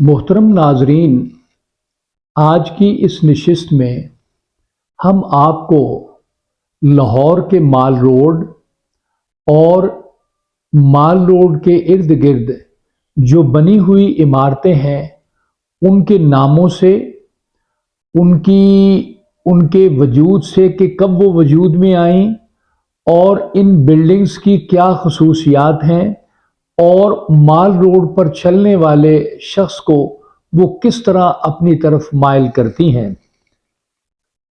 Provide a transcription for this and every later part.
محترم ناظرین، آج کی اس نشست میں ہم آپ کو لاہور کے مال روڈ اور مال روڈ کے ارد گرد جو بنی ہوئی عمارتیں ہیں ان کے ناموں سے، ان کے وجود سے کہ کب وہ وجود میں آئیں اور ان بلڈنگز کی کیا خصوصیات ہیں اور مال روڈ پر چلنے والے شخص کو وہ کس طرح اپنی طرف مائل کرتی ہیں۔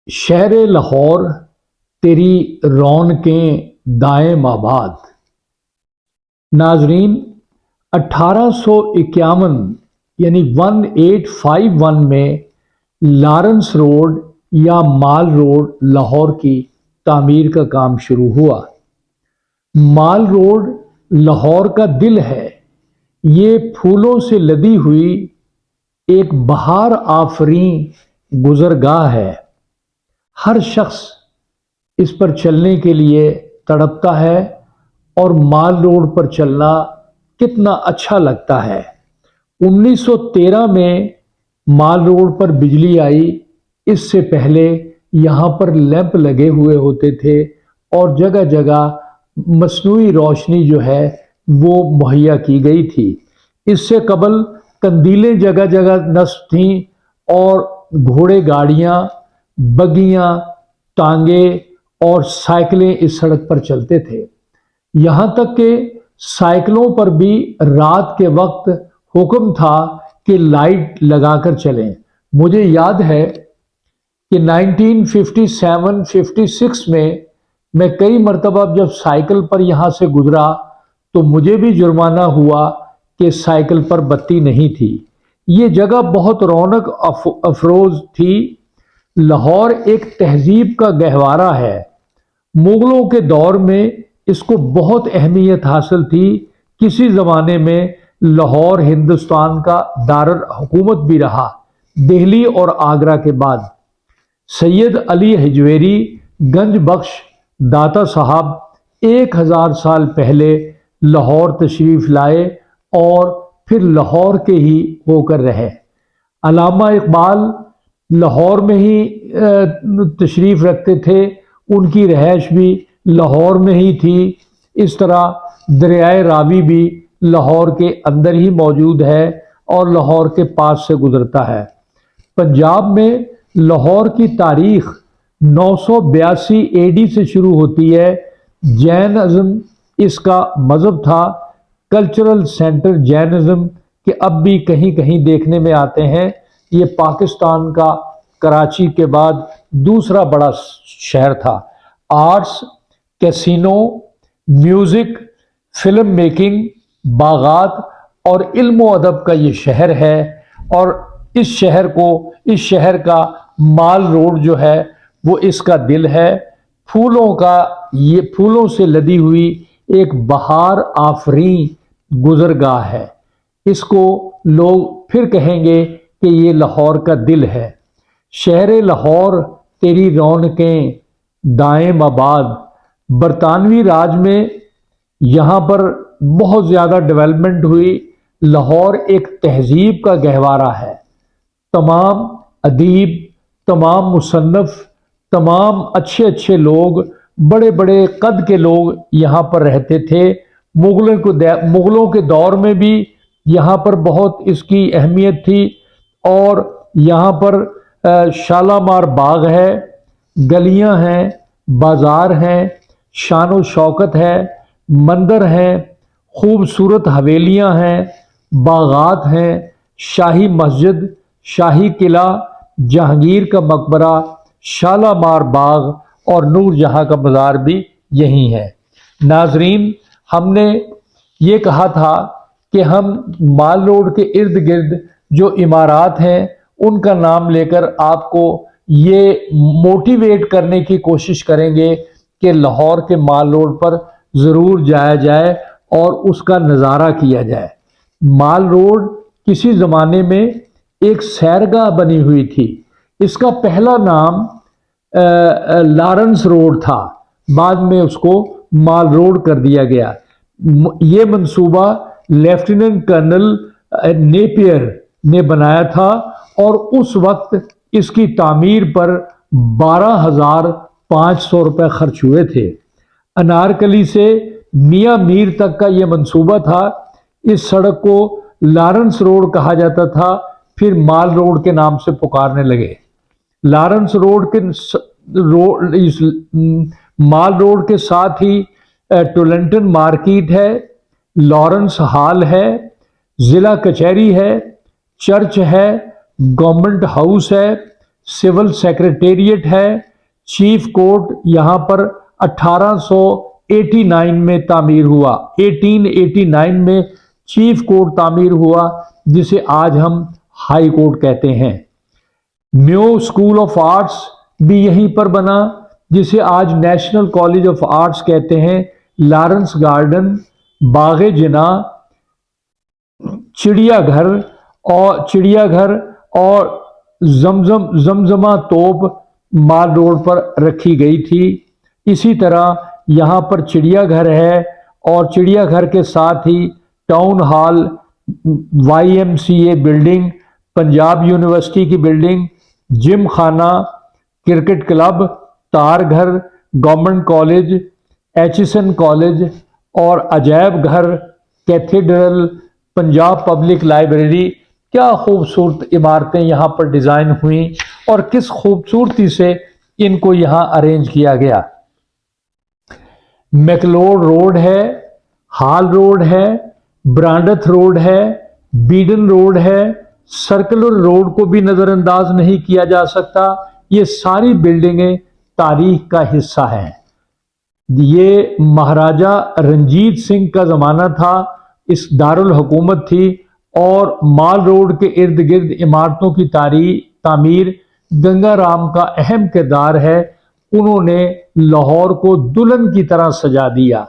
شہر لاہور تیری رونقیں دائم آباد۔ ناظرین، 1851 یعنی 1851 میں لارنس روڈ یا مال روڈ لاہور کی تعمیر کا کام شروع ہوا۔ مال روڈ لاہور کا دل ہے۔ یہ پھولوں سے لدی ہوئی ایک بہار آفریں گزرگاہ ہے۔ ہر شخص اس پر چلنے کے لیے تڑپتا ہے اور مال روڈ پر چلنا کتنا اچھا لگتا ہے۔ 1913 میں مال روڈ پر بجلی آئی۔ اس سے پہلے یہاں پر لیمپ لگے ہوئے ہوتے تھے اور جگہ جگہ مصنوعی روشنی جو ہے وہ مہیا کی گئی تھی۔ اس سے قبل قندیلیں جگہ جگہ نصب تھیں اور گھوڑے گاڑیاں، بگیاں، ٹانگے اور سائیکلیں اس سڑک پر چلتے تھے۔ یہاں تک کہ سائیکلوں پر بھی رات کے وقت حکم تھا کہ لائٹ لگا کر چلیں۔ مجھے یاد ہے کہ 1957-56 میں کئی مرتبہ جب سائیکل پر یہاں سے گزرا تو مجھے بھی جرمانہ ہوا کہ سائیکل پر بتی نہیں تھی۔ یہ جگہ بہت رونق افروز تھی۔ لاہور ایک تہذیب کا گہوارہ ہے۔ مغلوں کے دور میں اس کو بہت اہمیت حاصل تھی۔ کسی زمانے میں لاہور ہندوستان کا دارالحکومت بھی رہا، دہلی اور آگرہ کے بعد۔ سید علی حجویری گنج بخش داتا صاحب 1000 سال پہلے لاہور تشریف لائے اور پھر لاہور کے ہی ہو کر رہے۔ علامہ اقبال لاہور میں ہی تشریف رکھتے تھے، ان کی رہائش بھی لاہور میں ہی تھی۔ اس طرح دریائے راوی بھی لاہور کے اندر ہی موجود ہے اور لاہور کے پاس سے گزرتا ہے۔ پنجاب میں لاہور کی تاریخ 982 AD سے شروع ہوتی ہے۔ جین ازم اس کا مذہب تھا۔ کلچرل سینٹر جین ازم کے اب بھی کہیں کہیں دیکھنے میں آتے ہیں۔ یہ پاکستان کا کراچی کے بعد دوسرا بڑا شہر تھا۔ Arts, casino, music, film making, باغات اور علم و ادب کا یہ شہر ہے اور اس شہر کا مال روڈ جو ہے وہ اس کا دل ہے۔ یہ پھولوں سے لدی ہوئی ایک بہار آفریں گزرگاہ ہے۔ اس کو لوگ پھر کہیں گے کہ یہ لاہور کا دل ہے۔ شہر لاہور تیری رونقیں دائم آباد۔ برطانوی راج میں یہاں پر بہت زیادہ ڈیولپمنٹ ہوئی۔ لاہور ایک تہذیب کا گہوارہ ہے۔ تمام ادیب، تمام مصنف، تمام اچھے لوگ، بڑے بڑے قد کے لوگ یہاں پر رہتے تھے۔ مغلوں کے دور میں بھی یہاں پر بہت اس کی اہمیت تھی اور یہاں پر شالامار باغ ہے، گلیاں ہیں، بازار ہیں، شان و شوکت ہے، مندر ہیں، خوبصورت حویلیاں ہیں، باغات ہیں، شاہی مسجد، شاہی قلعہ، جہانگیر کا مقبرہ، شالامار باغ اور نور جہاں کا مزار بھی یہی ہے۔ ناظرین، ہم نے یہ کہا تھا کہ ہم مال روڈ کے ارد گرد جو عمارات ہیں ان کا نام لے کر آپ کو یہ موٹیویٹ کرنے کی کوشش کریں گے کہ لاہور کے مال روڈ پر ضرور جایا جائے اور اس کا نظارہ کیا جائے۔ مال روڈ کسی زمانے میں ایک سیرگاہ بنی ہوئی تھی۔ اس کا پہلا نام لارنس روڈ تھا، بعد میں اس کو مال روڈ کر دیا گیا۔ یہ منصوبہ لیفٹیننٹ کرنل نیپیئر نے بنایا تھا اور اس وقت اس کی تعمیر پر 12,500 روپے خرچ ہوئے تھے۔ انارکلی سے میاں میر تک کا یہ منصوبہ تھا۔ اس سڑک کو لارنس روڈ کہا جاتا تھا، پھر مال روڈ کے نام سے پکارنے لگے۔ لارنس روڈ کے مال روڈ کے ساتھ ہی ٹولنٹن مارکیٹ ہے، لارنس ہال ہے، ضلع کچہری ہے، چرچ ہے، گورنمنٹ ہاؤس ہے، سول سیکریٹریٹ ہے، چیف کورٹ یہاں پر 1889 میں تعمیر ہوا۔ 1889 میں چیف کورٹ تعمیر ہوا، جسے آج ہم ہائی کورٹ کہتے ہیں۔ نیو اسکول آف آرٹس بھی یہیں پر بنا، جسے آج نیشنل کالج آف آرٹس کہتے ہیں۔ لارنس گارڈن، باغ جنا، چڑیا گھر اور زمزمہ توپ مال روڈ پر رکھی گئی تھی۔ اسی طرح یہاں پر چڑیا گھر ہے اور چڑیا گھر کے ساتھ ہی town hall, YMCA building, Punjab university کی building, gymkhana, cricket club, تار گھر، گورنمنٹ کالج، ایچسن کالج اور عجائب گھر، کیتھیڈرل، پنجاب پبلک لائبریری۔ کیا خوبصورت عمارتیں یہاں پر ڈیزائن ہوئیں اور کس خوبصورتی سے ان کو یہاں ارینج کیا گیا۔ میکلوڈ روڈ ہے، ہال روڈ ہے، برانڈتھ روڈ ہے، بیڈن روڈ ہے، سرکلر روڈ کو بھی نظر انداز نہیں کیا جا سکتا۔ یہ ساری بلڈنگیں تاریخ کا حصہ ہیں۔ یہ مہاراجہ رنجیت سنگھ کا زمانہ تھا، اس دارالحکومت تھی، اور مال روڈ کے ارد گرد عمارتوں کی تعمیر گنگا رام کا اہم کردار ہے۔ انہوں نے لاہور کو دلہن کی طرح سجا دیا۔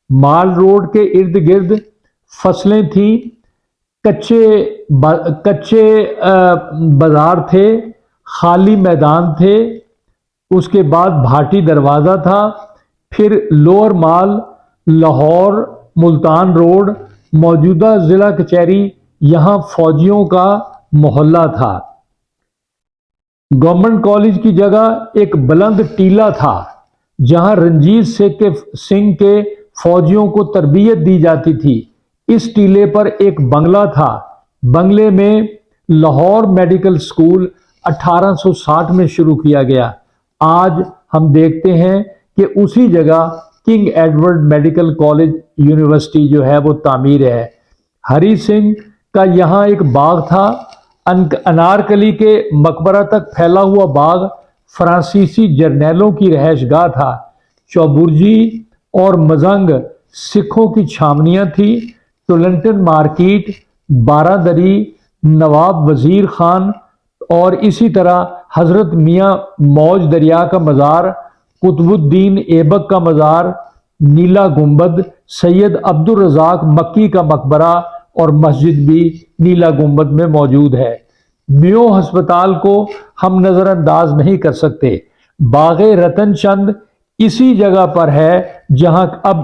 مال روڈ کے ارد گرد فصلیں تھیں، کچے بازار تھے، خالی میدان تھے، اس کے بعد بھاٹی دروازہ تھا، پھر لوور مال، لاہور ملتان روڈ، موجودہ ضلع کچہری، یہاں فوجیوں کا محلہ تھا۔ گورنمنٹ کالج کی جگہ ایک بلند ٹیلہ تھا، جہاں رنجیت سنگھ کے فوجیوں کو تربیت دی جاتی تھی۔ اس ٹیلے پر ایک بنگلہ تھا۔ بنگلے میں لاہور میڈیکل سکول 1860 میں شروع کیا گیا۔ آج ہم دیکھتے ہیں کہ اسی جگہ king Edward medical college university جو ہے وہ تعمیر ہے۔ ہری سنگھ کا یہاں ایک باغ تھا۔ انارکلی کے مقبرہ تک پھیلا ہوا باغ فرانسیسی جرنیلوں کی رہائش گاہ تھا۔ چوبرجی اور مزنگ سکھوں کی چھاونیاں تھی۔ ٹولنٹن مارکیٹ، بارہ دری، نواب وزیر خان اور اسی طرح حضرت میاں موج دریا کا مزار، قطب الدین ایبک کا مزار، نیلا گنبد، سید عبد الرزاق مکی کا مقبرہ اور مسجد بھی نیلا گنبد میں موجود ہے۔ میو ہسپتال کو ہم نظر انداز نہیں کر سکتے۔ باغ رتن چند اسی جگہ پر ہے جہاں اب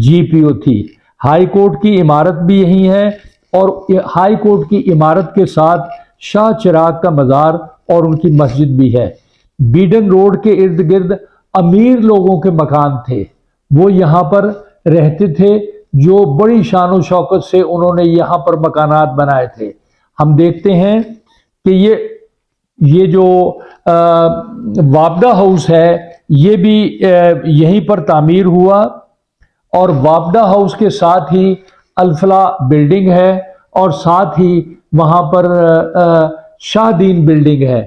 GPO تھی۔ ہائی کورٹ کی عمارت بھی یہی ہے، اور ہائی کورٹ کی عمارت کے ساتھ شاہ چراغ کا مزار اور ان کی مسجد بھی ہے۔ بیڈن روڈ کے ارد گرد امیر لوگوں کے مکان تھے، وہ یہاں پر رہتے تھے، جو بڑی شان و شوکت سے انہوں نے یہاں پر مکانات بنائے تھے۔ ہم دیکھتے ہیں کہ یہ جو وابڈا ہاؤس ہے یہ بھی یہیں پر تعمیر ہوا، اور وابڈا ہاؤس کے ساتھ ہی الفلاح بلڈنگ ہے، اور ساتھ ہی وہاں پر شاہ دین بلڈنگ ہے۔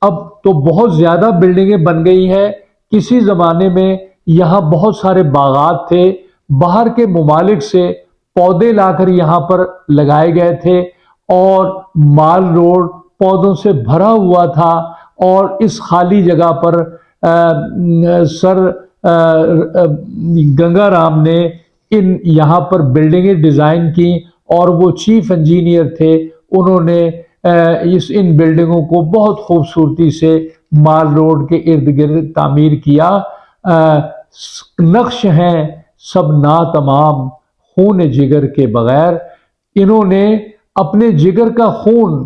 اب تو بہت زیادہ بلڈنگیں بن گئی ہیں۔ کسی زمانے میں یہاں بہت سارے باغات تھے، باہر کے ممالک سے پودے لا کر یہاں پر لگائے گئے تھے، اور مال روڈ پودوں سے بھرا ہوا تھا، اور اس خالی جگہ پر سر گنگا رام نے یہاں پر بلڈنگیں ڈیزائن کی، اور وہ چیف انجینئر تھے۔ انہوں نے ان بلڈنگوں کو بہت خوبصورتی سے مال روڈ کے ارد گرد تعمیر کیا۔ نقش ہیں سب ناتمام خون جگر کے بغیر۔ انہوں نے اپنے جگر کا خون